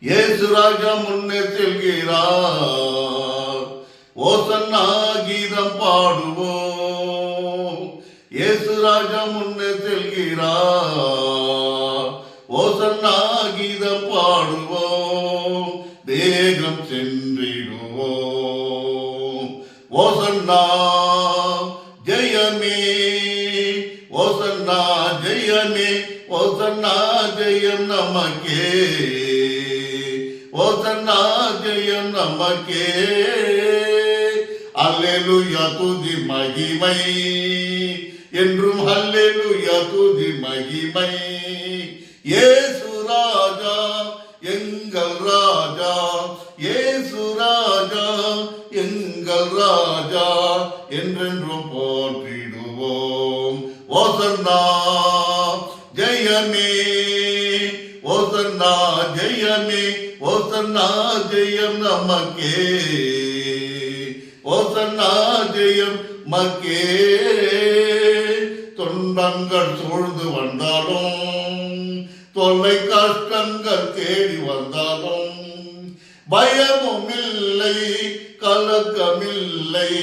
இயேசு ராஜா முன்னே செல்கிறார், ஓசன்னா கீதம் பாடுவோம். இயேசு ராஜா முன்னே செல்கிறார், ஓசன்னா கீதம் பாடுவோம். வேகம் சென்றிடுவோம். ஓசன்னா ஜெயமே, ஓசன்னா ஜெயமே, ஓசன்னா ஜெயம் நமக்கே, ஓசன்னா ஜெயம் நமக்கே. அல்லேலூயா துதி மகிமை என்றும், அல்லேலூயா துதி மகிமை. இயேசு ராஜா எங்கள் ராஜா, இயேசு ராஜா எங்கள் ராஜா என்றென்றும் போற்றிடுவோம். ஓசன்னா ஜெயமே, ஓசன்னா ஜெயமே, ஓசன்னா ஜெயம் நமக்கே, ஓசன்னா ஜெயம் மக்கே. துன்பங்கள் சூழ்ந்து வந்தாலும், தொல்லை கஷ்டங்கள் தேடி வந்தாலும், பயமும் இல்லை கலக்கமில்லை,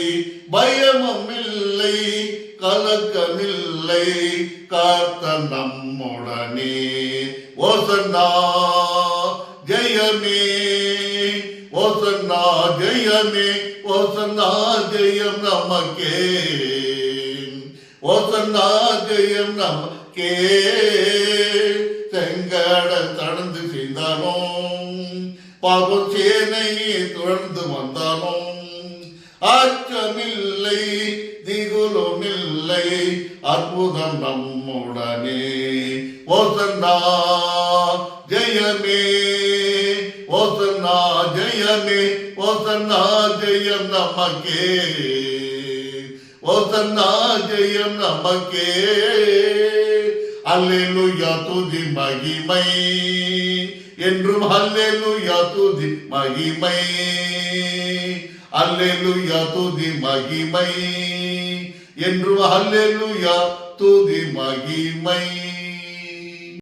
பயமும் இல்லை கலக்கமில்லை, கர்த்தர் நம்முடனே. ஓசன்னா ஜெயமே, ஓசன்னா ஜெயமே, ஓசன்னா ஜெயம் நமக்கே, ஓசன்னா ஜெயம் நமக்கே. செங்கடல் கடந்து செய்தாலும், பாவம் சேனையை தொடர்ந்து வந்தாலும், அச்சமில்லை திகுலும் இல்லை, அற்புதம் நம்முடனே. ஓசன்னா ஜெயமே, ஓசன்னா ஜெயமே, ஓசன்னா ஜெயம் நமக்கே, ஓசன்னா ஜெயம் நமக்கே. அல்லேலூயா துதி மகிமை என்றும், அல்லேலூயா துதி மகிமை, அல்லேலூயா துதி மகிமை என்றும், அல்லேலூயா துதி மகிமை.